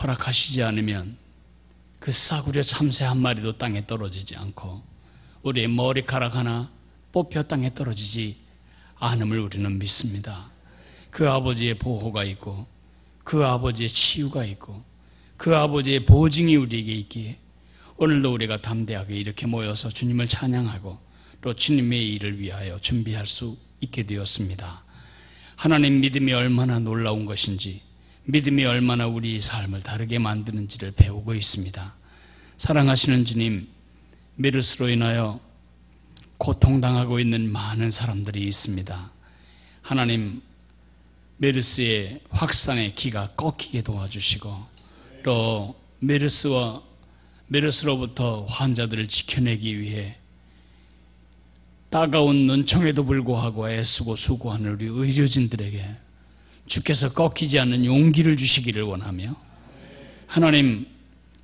허락하시지 않으면 그 싸구려 참새 한 마리도 땅에 떨어지지 않고 우리의 머리카락 하나 뽑혀 땅에 떨어지지 않음을 우리는 믿습니다. 그 아버지의 보호가 있고 그 아버지의 치유가 있고 그 아버지의 보증이 우리에게 있기에 오늘도 우리가 담대하게 이렇게 모여서 주님을 찬양하고 또 주님의 일을 위하여 준비할 수 있게 되었습니다. 하나님 믿음이 얼마나 놀라운 것인지, 믿음이 얼마나 우리 삶을 다르게 만드는지를 배우고 있습니다. 사랑하시는 주님, 메르스로 인하여 고통당하고 있는 많은 사람들이 있습니다. 하나님, 메르스의 확산의 기가 꺾이게 도와주시고 또 메르스로부터 환자들을 지켜내기 위해 따가운 눈총에도 불구하고 애쓰고 수고하는 우리 의료진들에게 주께서 꺾이지 않는 용기를 주시기를 원하며, 하나님,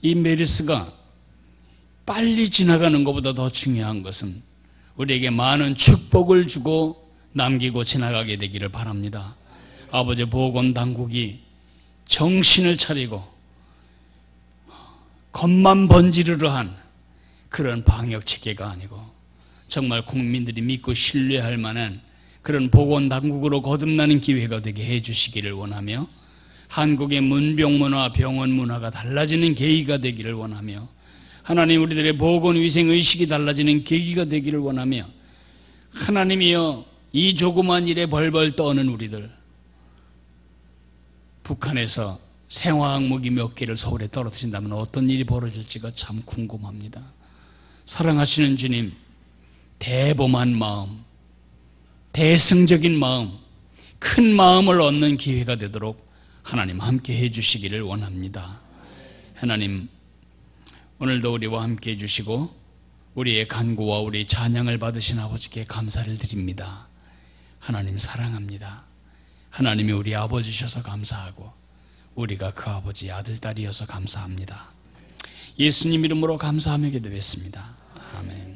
이 메르스가 빨리 지나가는 것보다 더 중요한 것은 우리에게 많은 축복을 주고 남기고 지나가게 되기를 바랍니다. 아버지, 보건당국이 정신을 차리고 겉만 번지르르 한 그런 방역체계가 아니고 정말 국민들이 믿고 신뢰할 만한 그런 보건당국으로 거듭나는 기회가 되게 해주시기를 원하며, 한국의 문병문화, 병원 문화가 달라지는 계기가 되기를 원하며, 하나님, 우리들의 보건위생의식이 달라지는 계기가 되기를 원하며, 하나님이여, 이 조그만 일에 벌벌 떠는 우리들, 북한에서 생화학무기 몇 개를 서울에 떨어뜨린다면 어떤 일이 벌어질지가 참 궁금합니다. 사랑하시는 주님, 대범한 마음, 대승적인 마음, 큰 마음을 얻는 기회가 되도록 하나님 함께 해주시기를 원합니다. 하나님, 오늘도 우리와 함께 해주시고 우리의 간구와 우리의 찬양을 받으신 아버지께 감사를 드립니다. 하나님 사랑합니다. 하나님이 우리 아버지셔서 감사하고 우리가 그 아버지의 아들, 딸이어서 감사합니다. 예수님 이름으로 감사하며 기도했습니다. 아멘.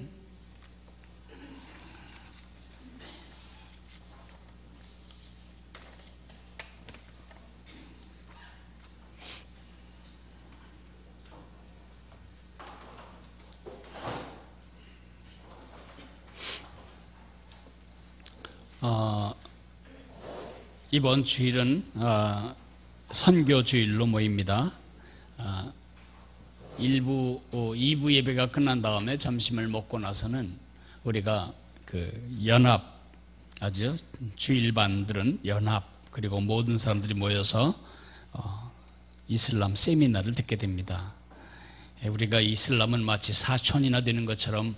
이번 주일은 선교 주일로 모입니다. 2부 예배가 끝난 다음에 점심을 먹고 나서는 우리가 그 연합, 아주 주일반들은 연합, 그리고 모든 사람들이 모여서 이슬람 세미나를 듣게 됩니다. 우리가 이슬람은 마치 사촌이나 되는 것처럼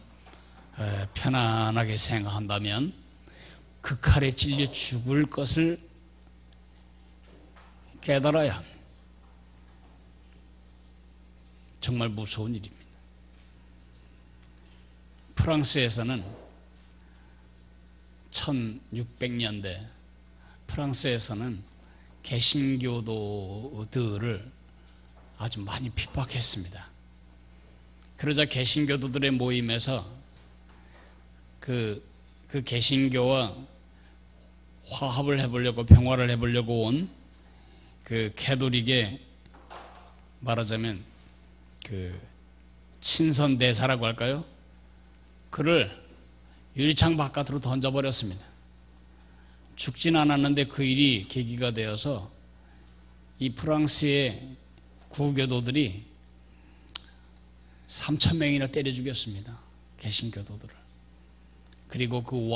편안하게 생각한다면 그 칼에 찔려 죽을 것을 깨달아야 합니다. 정말 무서운 일입니다. 프랑스에서는 1600년대 프랑스에서는 개신교도들을 아주 많이 핍박했습니다. 그러자 개신교도들의 모임에서 그 개신교와 화합을 해보려고, 평화를 해보려고 온 그 캐톨릭의, 말하자면 그 친선 대사라고 할까요? 그를 유리창 바깥으로 던져버렸습니다. 죽진 않았는데 그 일이 계기가 되어서 이 프랑스의 구교도들이 3,000명이나 때려 죽였습니다. 개신교도들을. 그리고 그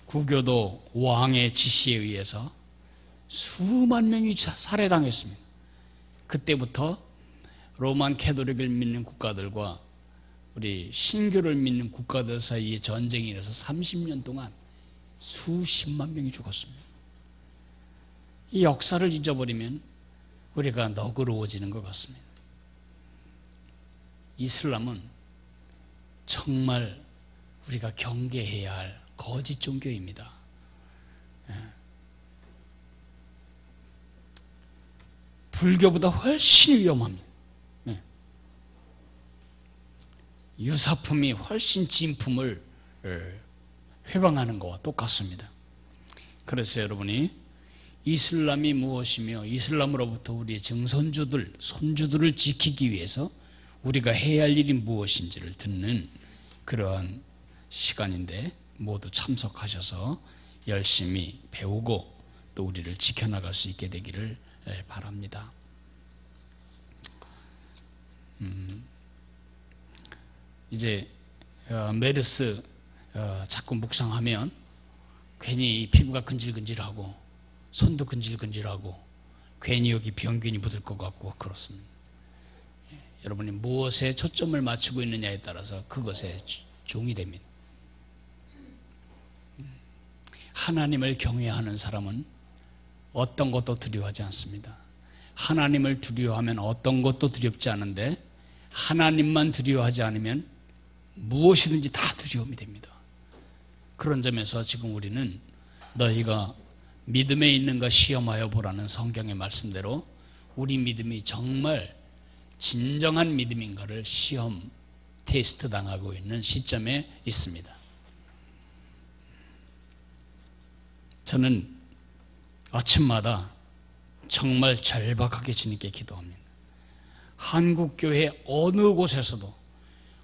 구교도 왕의 지시에 의해서 수만 명이 살해당했습니다. 그때부터 로만 캐톨릭을 믿는 국가들과 우리 신교를 믿는 국가들 사이에 전쟁이 일어서 30년 동안 수십만 명이 죽었습니다. 이 역사를 잊어버리면 우리가 너그러워지는 것 같습니다. 이슬람은 정말 우리가 경계해야 할 거짓 종교입니다. 불교보다 훨씬 위험합니다. 유사품이 훨씬 진품을 회방하는 것과 똑같습니다. 그래서 여러분이 이슬람이 무엇이며 이슬람으로부터 우리의 증손주들, 손주들을 지키기 위해서 우리가 해야 할 일이 무엇인지를 듣는 그러한 시간인데 모두 참석하셔서 열심히 배우고 또 우리를 지켜나갈 수 있게 되기를 바랍니다. 이제 메르스 자꾸 묵상하면 괜히 피부가 근질근질하고 손도 근질근질하고 괜히 여기 병균이 묻을 것 같고 그렇습니다. 여러분이 무엇에 초점을 맞추고 있느냐에 따라서 그것에 종이 됩니다. 하나님을 경외하는 사람은 어떤 것도 두려워하지 않습니다. 하나님을 두려워하면 어떤 것도 두렵지 않은데 하나님만 두려워하지 않으면 무엇이든지 다 두려움이 됩니다. 그런 점에서 지금 우리는 너희가 믿음에 있는가 시험하여 보라는 성경의 말씀대로 우리 믿음이 정말 진정한 믿음인가를 시험 테스트 당하고 있는 시점에 있습니다. 저는 아침마다 정말 절박하게 주님께 기도합니다. 한국교회 어느 곳에서도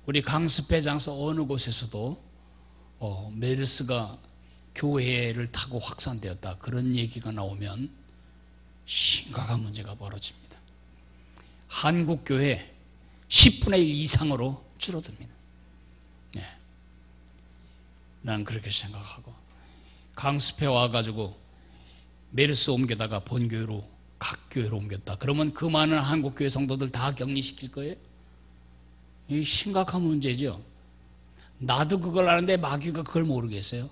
우리 강습회장서 어느 곳에서도 메르스가 교회를 타고 확산되었다 그런 얘기가 나오면 심각한 문제가 벌어집니다. 한국교회 10분의 1 이상으로 줄어듭니다. 네. 난 그렇게 생각하고 강습회 와가지고 메르스 옮겨다가 본교회로 각 교회로 옮겼다 그러면 그 많은 한국교회 성도들 다 격리시킬 거예요? 이 심각한 문제죠. 나도 그걸 아는데 마귀가 그걸 모르겠어요?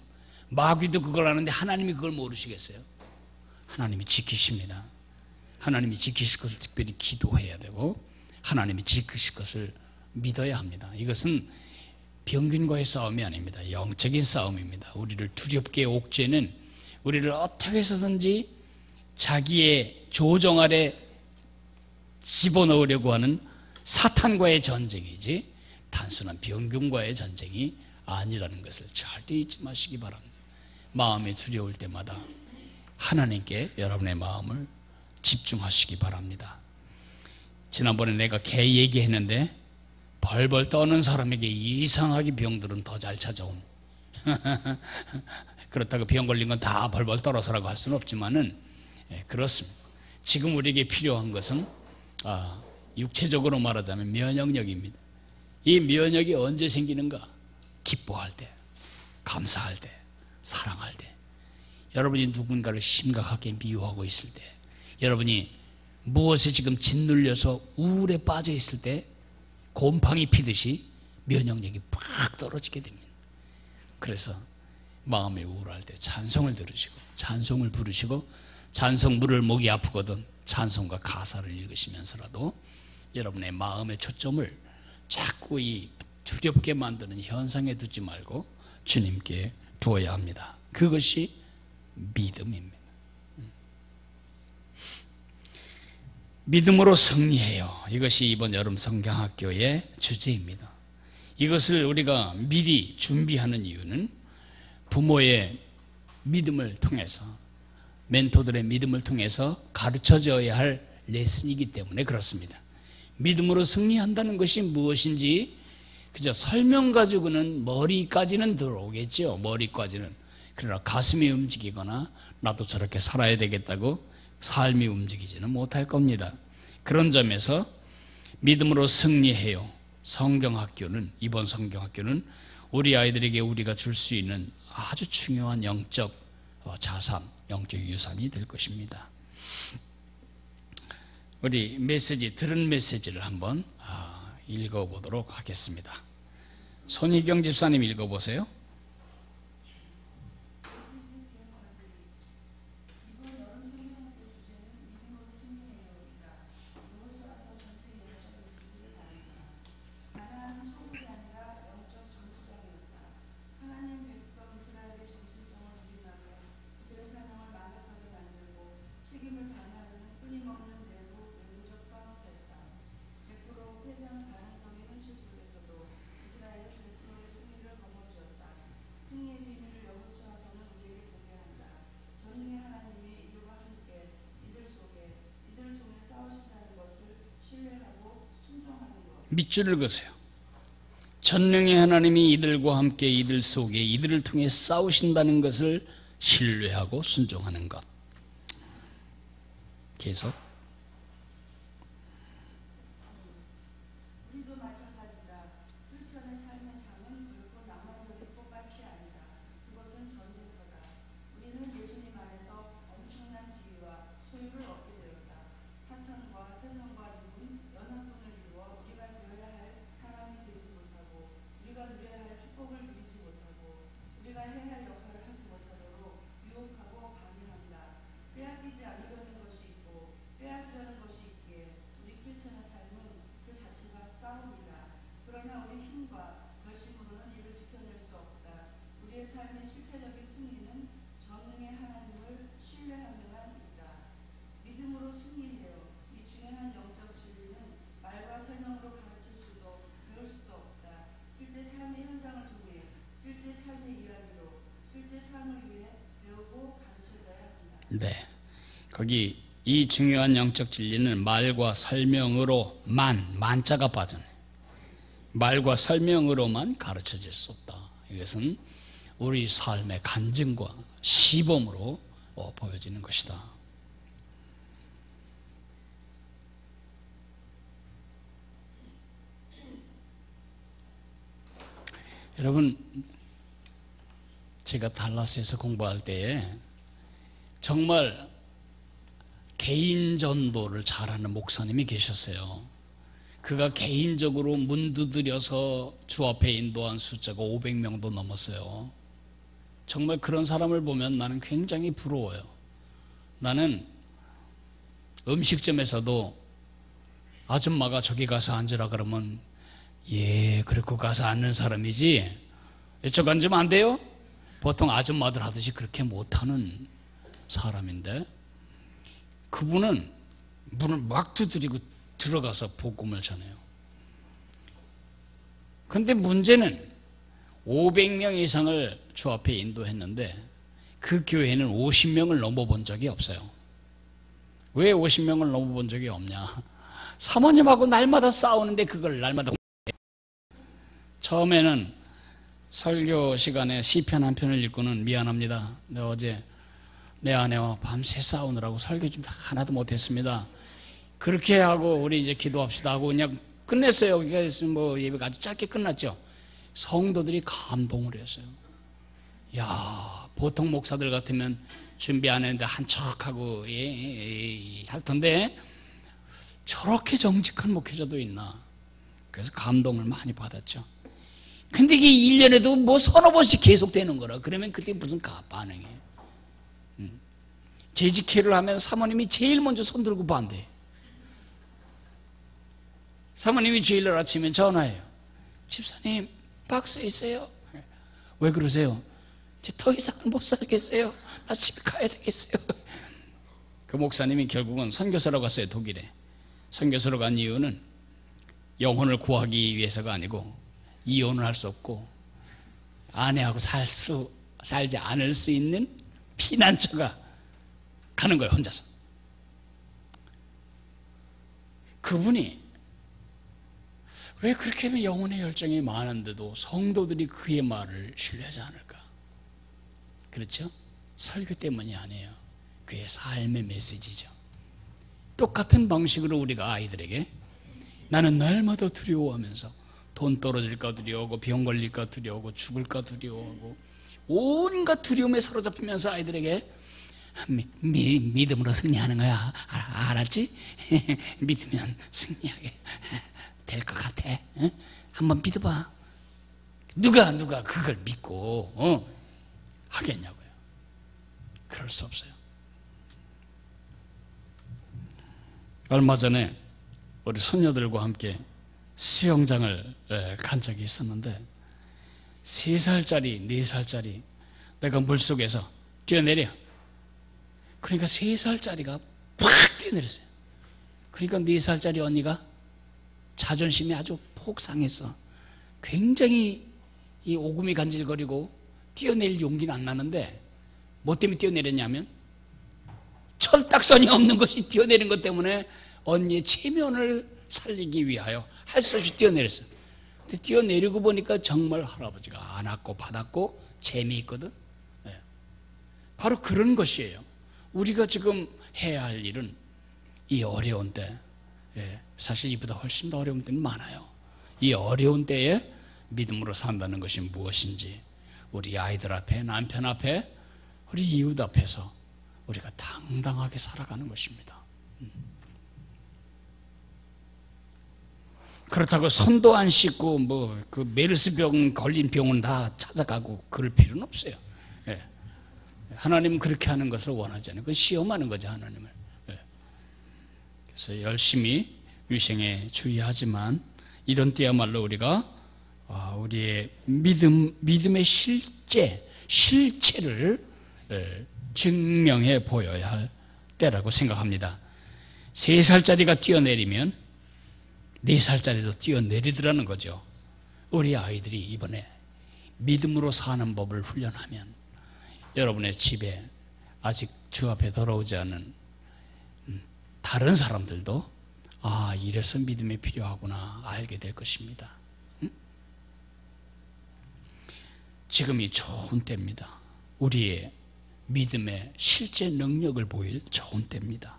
마귀도 그걸 아는데 하나님이 그걸 모르시겠어요? 하나님이 지키십니다. 하나님이 지키실 것을 특별히 기도해야 되고 하나님이 지키실 것을 믿어야 합니다. 이것은 병균과의 싸움이 아닙니다. 영적인 싸움입니다. 우리를 두렵게 옥죄는 우리를 어떻게 해서든지 자기의 조정 아래 집어넣으려고 하는 사탄과의 전쟁이지 단순한 병균과의 전쟁이 아니라는 것을 절대 잊지 마시기 바랍니다. 마음이 두려울 때마다 하나님께 여러분의 마음을 집중하시기 바랍니다. 지난번에 내가 개 얘기했는데 벌벌 떠는 사람에게 이상하게 병들은 더 잘 찾아옴. 그렇다고 병 걸린 건 다 벌벌 떨어서라고 할 수는 없지만은 그렇습니다. 지금 우리에게 필요한 것은 육체적으로 말하자면 면역력입니다. 이 면역이 언제 생기는가? 기뻐할 때, 감사할 때, 사랑할 때, 여러분이 누군가를 심각하게 미워하고 있을 때, 여러분이 무엇에 지금 짓눌려서 우울에 빠져 있을 때 곰팡이 피듯이 면역력이 팍 떨어지게 됩니다. 그래서 마음이 우울할 때 찬송을 들으시고 찬송을 부르시고 찬송물을 목이 아프거든 찬송과 가사를 읽으시면서라도 여러분의 마음의 초점을 자꾸 이 두렵게 만드는 현상에 두지 말고 주님께 두어야 합니다. 그것이 믿음입니다. 믿음으로 승리해요. 이것이 이번 여름 성경학교의 주제입니다. 이것을 우리가 미리 준비하는 이유는 부모의 믿음을 통해서 멘토들의 믿음을 통해서 가르쳐져야 할 레슨이기 때문에 그렇습니다. 믿음으로 승리한다는 것이 무엇인지 그저 설명 가지고는 머리까지는 들어오겠죠. 머리까지는. 그러나 가슴이 움직이거나 나도 저렇게 살아야 되겠다고 삶이 움직이지는 못할 겁니다. 그런 점에서 믿음으로 승리해요. 성경학교는 이번 성경학교는 우리 아이들에게 우리가 줄 수 있는 아주 중요한 영적 자산, 영적 유산이 될 것입니다. 우리 메시지, 들은 메시지를 한번 읽어보도록 하겠습니다. 손희경 집사님 읽어보세요. 밑줄을 그으세요. 전능의 하나님이 이들과 함께 이들 속에 이들을 통해 싸우신다는 것을 신뢰하고 순종하는 것. 계속. 우리도 마찬가지다. 크리스천의 삶의 장은 결코 낭만적인 꽃밭이 아니다. 그것은 전쟁터다. 우리는 예수님 안에서 엄청난 지위와 소유를 얻게 되었다. 사탄과 세상과 육은 연합군을 이루어 우리가 되어야 할 사람이 되지 못하고 우리가 누려야 할 축복을 누리지 못하고 우리가 해야 할 역할을 하지 못하도록 유혹하고 방해한다. 빼앗기지 않으려는 것이 있고 빼앗으려는 것이 있기에 우리 크리스천의 삶은 그 자체가 싸움이다. 그러나 우리 힘과 결심으로는 이를 지켜낼 수 없다. 우리의 삶의 실체적인 승리는 전능의 하나님을 신뢰하면만 있다. 믿음으로 승리해요. 이 중요한 영적 진리는 말과 설명으로 가르칠 수도 배울 수도 없다. 실제 삶의 현장을 통해 실제 삶의 이야기로 실제 삶을 위해 배우고 가르쳐져야 한다. 네. 거기 이 중요한 영적 진리는 말과 설명으로만, 만자가 빠졌네. 말과 설명으로만 가르쳐질 수 없다. 이것은 우리 삶의 간증과 시범으로 보여지는 것이다. 여러분, 제가 달라스에서 공부할 때에 정말 개인 전도를 잘하는 목사님이 계셨어요. 그가 개인적으로 문 두드려서 주 앞에 인도한 숫자가 500명도 넘었어요. 정말 그런 사람을 보면 나는 굉장히 부러워요. 나는 음식점에서도 아줌마가 저기 가서 앉으라 그러면 예, 그리고 가서 앉는 사람이지 이쪽 앉으면 안 돼요? 보통 아줌마들 하듯이 그렇게 못하는 사람인데 그분은 문을 막 두드리고 들어가서 복음을 전해요. 그런데 문제는 500명 이상을 주 앞에 인도했는데 그 교회는 50명을 넘어본 적이 없어요. 왜 50명을 넘어본 적이 없냐? 사모님하고 날마다 싸우는데 그걸 날마다 처음에는 설교 시간에 시편 한 편을 읽고는 미안합니다. 어제 내 아내와 밤새 싸우느라고 설교 좀 하나도 못했습니다. 그렇게 하고 우리 이제 기도합시다 하고 그냥 끝냈어요. 그래서 뭐 예배가 아주 짧게 끝났죠. 성도들이 감동을 했어요. 야, 보통 목사들 같으면 준비 안 했는데 한 척하고 할 텐데 저렇게 정직한 목회자도 있나. 그래서 감동을 많이 받았죠. 근데 이게 1년에도 뭐 서너 번씩 계속되는 거라. 그러면 그때 무슨 반응이에요. 재직회를 하면 사모님이 제일 먼저 손 들고 반대해요. 사모님이 주일날 아침에 전화해요. 집사님 박스 있어요? 왜 그러세요? 이제 더 이상 못 살겠어요. 나 집에 가야 되겠어요. 그 목사님이 결국은 선교사로 갔어요. 독일에. 선교사로 간 이유는 영혼을 구하기 위해서가 아니고 이혼을 할 수 없고 아내하고 살지 않을 수 있는 피난처가 가는 거예요. 혼자서. 그분이 왜 그렇게 하면 영혼의 열정이 많은데도 성도들이 그의 말을 신뢰하지 않을까? 그렇죠? 설교 때문이 아니에요. 그의 삶의 메시지죠. 똑같은 방식으로 우리가 아이들에게 나는 날마다 두려워하면서 돈 떨어질까 두려워하고 병 걸릴까 두려워하고 죽을까 두려워하고 온갖 두려움에 사로잡히면서 아이들에게 믿음으로 승리하는 거야. 알았지? 믿으면 승리하게 될 것 같아. 한번 믿어봐. 누가 그걸 믿고 하겠냐고요. 그럴 수 없어요. 얼마 전에 우리 손녀들과 함께 수영장을 간 적이 있었는데 3살짜리, 4살짜리 내가 물속에서 뛰어내려. 그러니까 3살짜리가 팍 뛰어내렸어요. 그러니까 4살짜리 언니가 자존심이 아주 폭상했어. 굉장히 이 오금이 간질거리고 뛰어낼 용기는 안 나는데 뭐 때문에 뛰어내렸냐면 철딱선이 없는 것이 뛰어내린 것 때문에 언니의 체면을 살리기 위하여 할 수 없이 뛰어내렸어요. 근데 뛰어내리고 보니까 정말 할아버지가 안았고 받았고 재미있거든. 예. 바로 그런 것이에요. 우리가 지금 해야 할 일은 이 어려운 때, 예, 사실 이보다 훨씬 더 어려운 때는 많아요. 이 어려운 때에 믿음으로 산다는 것이 무엇인지 우리 아이들 앞에, 남편 앞에, 우리 이웃 앞에서 우리가 당당하게 살아가는 것입니다. 그렇다고 손도 안 씻고 그 메르스병 걸린 병원 다 찾아가고 그럴 필요는 없어요. 예. 하나님은 그렇게 하는 것을 원하지 않아요. 그건 시험하는 거죠, 하나님을. 예. 그래서 열심히 위생에 주의하지만 이런 때야말로 우리가 우리의 믿음의 실체를 증명해 보여야 할 때라고 생각합니다. 3살짜리가 뛰어내리면 4살짜리도 뛰어내리더라는 거죠. 우리 아이들이 이번에 믿음으로 사는 법을 훈련하면 여러분의 집에 아직 주 앞에 돌아오지 않은 다른 사람들도 이래서 믿음이 필요하구나 알게 될 것입니다. 지금이 좋은 때입니다. 우리의 믿음의 실제 능력을 보일 좋은 때입니다.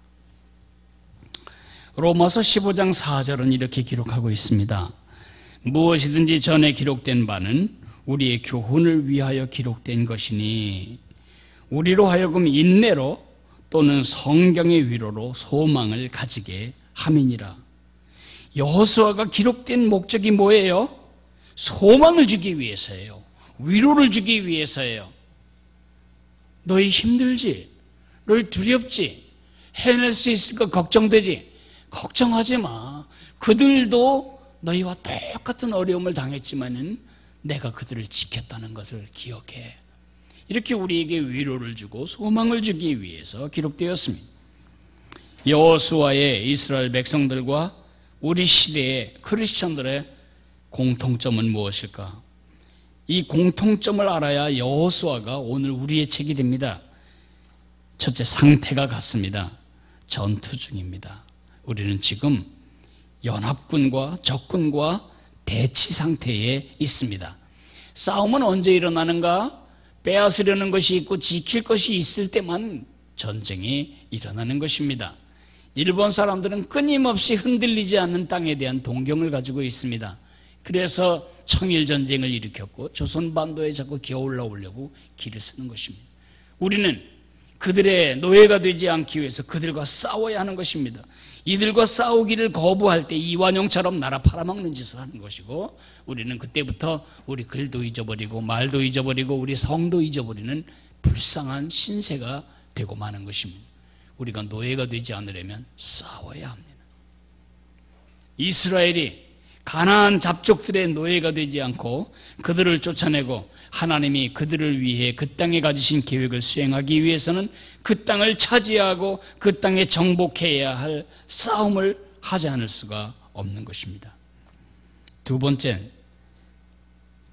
로마서 15장 4절은 이렇게 기록하고 있습니다. 무엇이든지 전에 기록된 바는 우리의 교훈을 위하여 기록된 것이니 우리로 하여금 인내로 또는 성경의 위로로 소망을 가지게 함이니라. 여호수아가 기록된 목적이 뭐예요? 소망을 주기 위해서예요. 위로를 주기 위해서예요. 너희 힘들지? 너희 두렵지? 해낼 수 있을까 걱정되지? 걱정하지 마. 그들도 너희와 똑같은 어려움을 당했지만은 내가 그들을 지켰다는 것을 기억해. 이렇게 우리에게 위로를 주고 소망을 주기 위해서 기록되었습니다. 여호수아의 이스라엘 백성들과 우리 시대의 크리스천들의 공통점은 무엇일까? 이 공통점을 알아야 여호수아가 오늘 우리의 책이 됩니다. 첫째, 상태가 같습니다. 전투 중입니다. 우리는 지금 연합군과 적군과 대치 상태에 있습니다. 싸움은 언제 일어나는가? 빼앗으려는 것이 있고 지킬 것이 있을 때만 전쟁이 일어나는 것입니다. 일본 사람들은 끊임없이 흔들리지 않는 땅에 대한 동경을 가지고 있습니다. 그래서 청일전쟁을 일으켰고 조선반도에 자꾸 기어올라오려고 길을 쓰는 것입니다. 우리는 그들의 노예가 되지 않기 위해서 그들과 싸워야 하는 것입니다. 이들과 싸우기를 거부할 때 이완용처럼 나라 팔아먹는 짓을 하는 것이고 우리는 그때부터 우리 글도 잊어버리고 말도 잊어버리고 우리 성도 잊어버리는 불쌍한 신세가 되고 마는 것입니다. 우리가 노예가 되지 않으려면 싸워야 합니다. 이스라엘이 가나안 잡족들의 노예가 되지 않고 그들을 쫓아내고 하나님이 그들을 위해 그 땅에 가지신 계획을 수행하기 위해서는 그 땅을 차지하고 그 땅에 정복해야 할 싸움을 하지 않을 수가 없는 것입니다. 두 번째,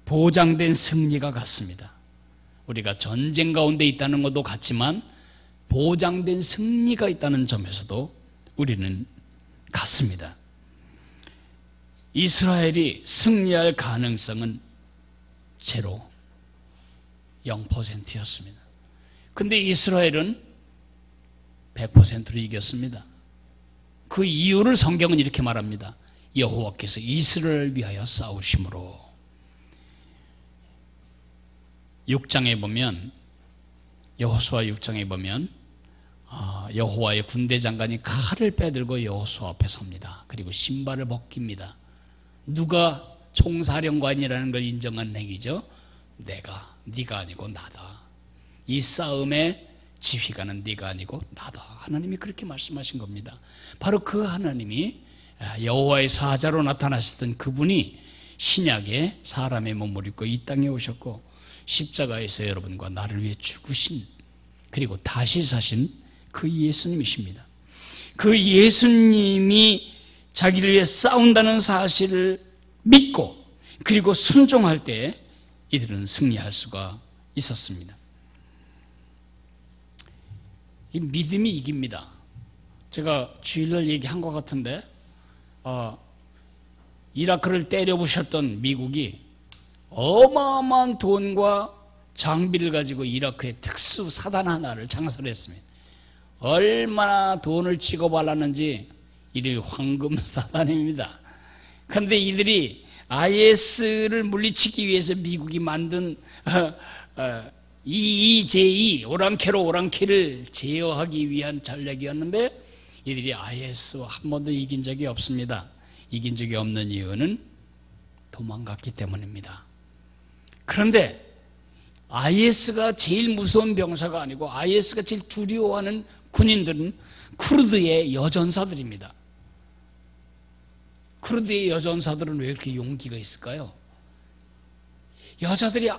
보장된 승리가 같습니다. 우리가 전쟁 가운데 있다는 것도 같지만 보장된 승리가 있다는 점에서도 우리는 같습니다. 이스라엘이 승리할 가능성은 제로, 0%였습니다. 근데 이스라엘은 100%로 이겼습니다. 그 이유를 성경은 이렇게 말합니다. 여호와께서 이스라엘을 위하여 싸우심으로. 6장에 보면 여호수아 6장에 보면 여호와의 군대 장관이 칼을 빼들고 여호수아 앞에 섭니다. 그리고 신발을 벗깁니다. 누가 총사령관이라는 걸 인정한 행위죠. 네가 아니고 나다. 이 싸움의 지휘관은 네가 아니고 나다. 하나님이 그렇게 말씀하신 겁니다. 바로 그 하나님이 여호와의 사자로 나타나셨던 그분이 신약에 사람의 몸을 입고 이 땅에 오셨고 십자가에서 여러분과 나를 위해 죽으신 그리고 다시 사신 그 예수님이십니다. 그 예수님이 자기를 위해 싸운다는 사실을 믿고 그리고 순종할 때 이들은 승리할 수가 있었습니다. 이 믿음이 이깁니다. 제가 주일날 얘기한 것 같은데 이라크를 때려부셨던 미국이 어마어마한 돈과 장비를 가지고 이라크에 특수 사단 하나를 창설했습니다. 얼마나 돈을 취급하려는지 이름이 황금사단입니다. 그런데 이들이 IS를 물리치기 위해서 미국이 만든 EEJ, 오랑캐를 제어하기 위한 전략이었는데 이들이 IS와 한 번도 이긴 적이 없습니다. 이긴 적이 없는 이유는 도망갔기 때문입니다. 그런데 IS가 제일 무서운 병사가 아니고 IS가 제일 두려워하는 군인들은 쿠르드의 여전사들입니다. 쿠르드의 여전사들은 왜 이렇게 용기가 있을까요? 여자들이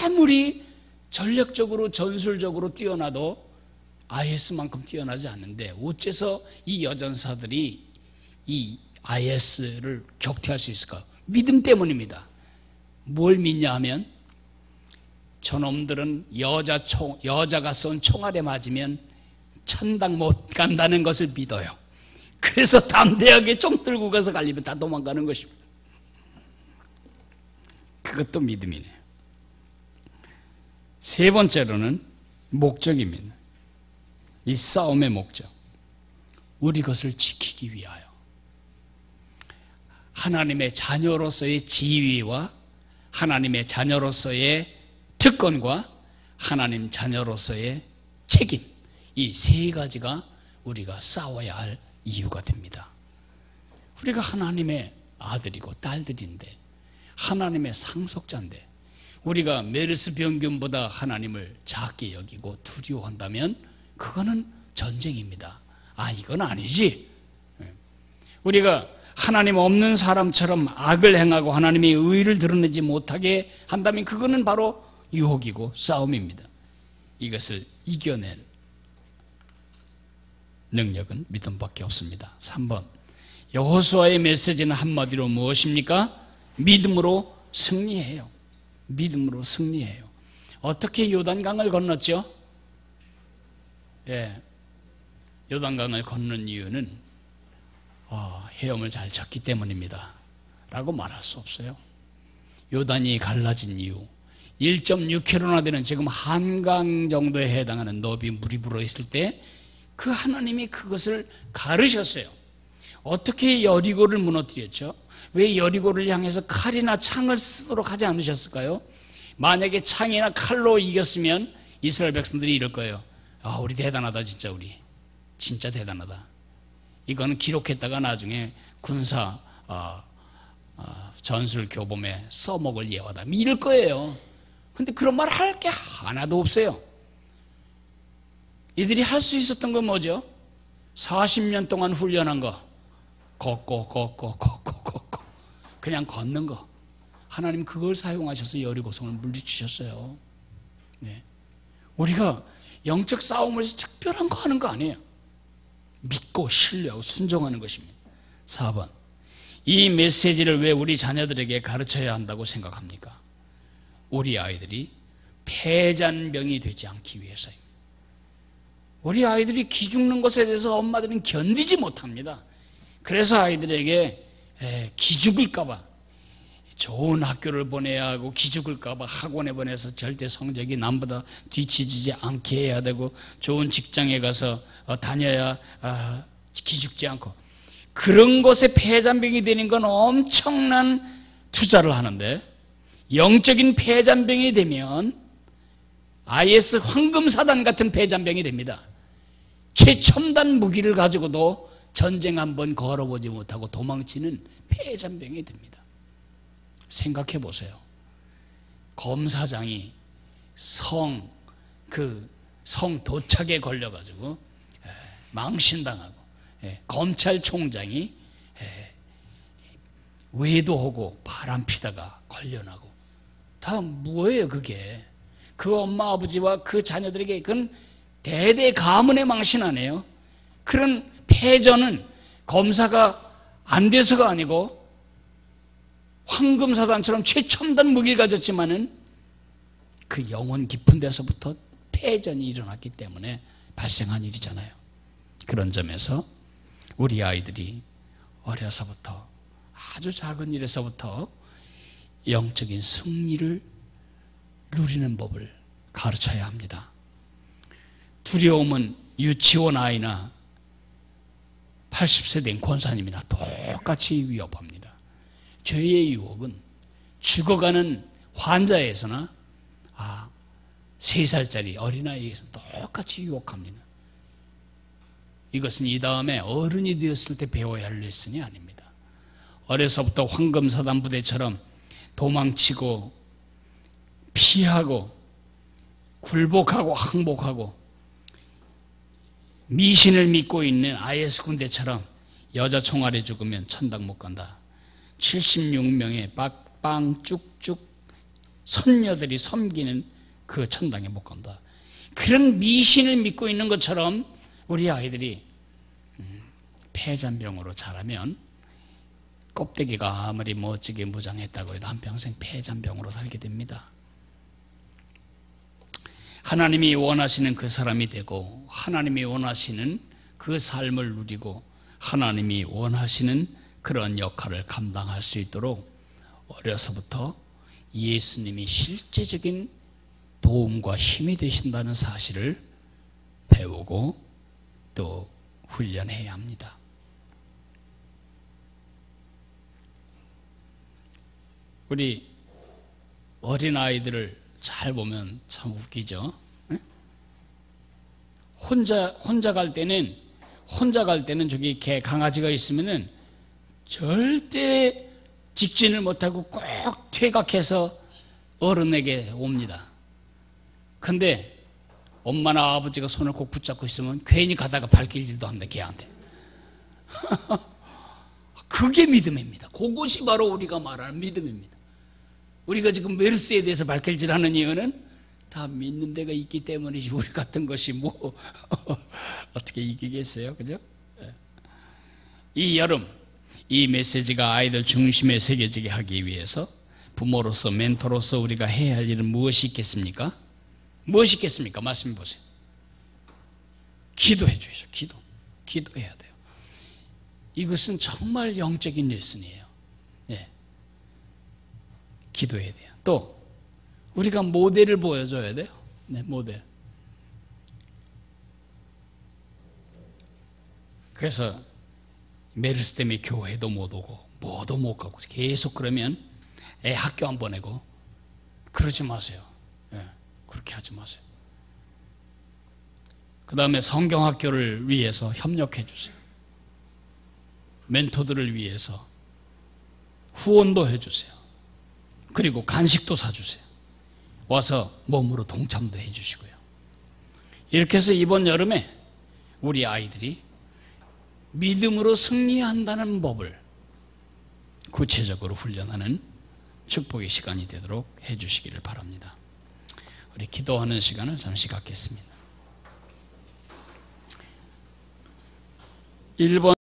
아무리 전략적으로 전술적으로 뛰어나도 IS만큼 뛰어나지 않는데 어째서 이 여전사들이 이 IS를 격퇴할 수 있을까? 믿음 때문입니다. 뭘 믿냐 하면 저놈들은 여자가 쏜 총알에 맞으면 천당 못 간다는 것을 믿어요. 그래서 담대하게 총 들고 가서 갈리면 다 도망가는 것입니다. 그것도 믿음이네요. 세 번째로는 목적입니다. 이 싸움의 목적, 우리 것을 지키기 위하여 하나님의 자녀로서의 지위와 하나님의 자녀로서의 특권과 하나님 자녀로서의 책임, 이 세 가지가 우리가 싸워야 할 이유가 됩니다. 우리가 하나님의 아들이고 딸들인데 하나님의 상속자인데 우리가 메르스 병균보다 하나님을 작게 여기고 두려워한다면 그거는 전쟁입니다. 이건 아니지. 우리가 하나님 없는 사람처럼 악을 행하고 하나님의 의를 드러내지 못하게 한다면 그거는 바로 유혹이고 싸움입니다. 이것을 이겨낼 능력은 믿음밖에 없습니다. 3번, 여호수아의 메시지는 한마디로 무엇입니까? 믿음으로 승리해요. 믿음으로 승리해요. 어떻게 요단강을 건넜죠? 요단강을 건넌 이유는 헤엄을 잘 쳤기 때문입니다 라고 말할 수 없어요. 요단이 갈라진 이유, 1.6km나 되는 지금 한강 정도에 해당하는 너비 물이 불어있을 때 그 하나님이 그것을 가르셨어요. 어떻게 여리고를 무너뜨렸죠? 왜 여리고를 향해서 칼이나 창을 쓰도록 하지 않으셨을까요? 만약에 창이나 칼로 이겼으면 이스라엘 백성들이 이럴 거예요. 우리 대단하다, 진짜 우리 진짜 대단하다. 이거는 기록했다가 나중에 군사 전술 교범에 써먹을 예화다 이럴 거예요. 근데 그런 말 할 게 하나도 없어요. 이들이 할 수 있었던 건 뭐죠? 40년 동안 훈련한 거, 걷고 그냥 걷는 거. 하나님 그걸 사용하셔서 여리고성을 물리치셨어요. 네. 우리가 영적 싸움에서 특별한 거 하는 거 아니에요. 믿고 신뢰하고 순종하는 것입니다. 4번, 이 메시지를 왜 우리 자녀들에게 가르쳐야 한다고 생각합니까? 우리 아이들이 패잔병이 되지 않기 위해서입니다. 우리 아이들이 기죽는 것에 대해서 엄마들은 견디지 못합니다. 그래서 아이들에게 기죽을까 봐 좋은 학교를 보내야 하고 기죽을까 봐 학원에 보내서 절대 성적이 남보다 뒤처지지 않게 해야 되고 좋은 직장에 가서 다녀야 기죽지 않고, 그런 것에 폐잔병이 되는 건 엄청난 투자를 하는데 영적인 폐잔병이 되면 IS 황금사단 같은 폐잔병이 됩니다. 최첨단 무기를 가지고도 전쟁 한번 걸어보지 못하고 도망치는 폐잔병이 됩니다. 생각해 보세요. 검사장이 성 도착에 걸려가지고 망신당하고, 검찰총장이 외도하고 바람피다가 걸려나고, 다 뭐예요 그게? 그 엄마 아버지와 그 자녀들에게 그건 대대 가문의 망신 아니에요? 그런 패전은 검사가 안 돼서가 아니고 황금사단처럼 최첨단 무기를 가졌지만은 그 영혼 깊은 데서부터 패전이 일어났기 때문에 발생한 일이잖아요. 그런 점에서 우리 아이들이 어려서부터 아주 작은 일에서부터 영적인 승리를 누리는 법을 가르쳐야 합니다. 두려움은 유치원 아이나 80세 된 권사님이나 똑같이 위협합니다. 죄의 유혹은 죽어가는 환자에서나 3살짜리 어린아이에서 똑같이 유혹합니다. 이것은 이 다음에 어른이 되었을 때 배워야 할 레슨이 아닙니다. 어려서부터 황금사단 부대처럼 도망치고 피하고 굴복하고 항복하고 미신을 믿고 있는 IS 군대처럼 여자 총알에 죽으면 천당 못 간다. 76명의 빵 쭉쭉 선녀들이 섬기는 그 천당에 못 간다. 그런 미신을 믿고 있는 것처럼 우리 아이들이 폐잔병으로 자라면 껍데기가 아무리 멋지게 무장했다고 해도 한평생 폐잔병으로 살게 됩니다. 하나님이 원하시는 그 사람이 되고 하나님이 원하시는 그 삶을 누리고 하나님이 원하시는 그런 역할을 감당할 수 있도록 어려서부터 예수님이 실제적인 도움과 힘이 되신다는 사실을 배우고 또 훈련해야 합니다. 우리 어린아이들을 잘 보면 참 웃기죠. 혼자 갈 때는 저기 개 강아지가 있으면은 절대 직진을 못하고 꼭 퇴각해서 어른에게 옵니다. 근데 엄마나 아버지가 손을 꼭 붙잡고 있으면 괜히 가다가 발길질도 합니다, 걔한테. 그게 믿음입니다. 그것이 바로 우리가 말하는 믿음입니다. 우리가 지금 메르스에 대해서 발길질하는 이유는 다 믿는 데가 있기 때문이지 우리 같은 것이 뭐 어떻게 이기겠어요, 그죠? 이 여름 이 메시지가 아이들 중심에 새겨지게 하기 위해서 부모로서 멘토로서 우리가 해야 할 일은 무엇이 있겠습니까? 무엇이 있겠습니까? 말씀해 보세요. 기도해 주십시오. 기도해야 돼요. 이것은 정말 영적인 레슨이에요. 네. 기도해야 돼요. 또 우리가 모델을 보여줘야 돼요. 네, 모델. 그래서 메르스 때문에 교회도 못 오고 뭐도 못 가고 계속 그러면 애 학교 안 보내고 그러지 마세요. 네, 그렇게 하지 마세요. 그 다음에 성경학교를 위해서 협력해 주세요. 멘토들을 위해서 후원도 해주세요. 그리고 간식도 사주세요. 와서 몸으로 동참도 해주시고요. 이렇게 해서 이번 여름에 우리 아이들이 믿음으로 승리한다는 법을 구체적으로 훈련하는 축복의 시간이 되도록 해주시기를 바랍니다. 우리 기도하는 시간을 잠시 갖겠습니다. 1번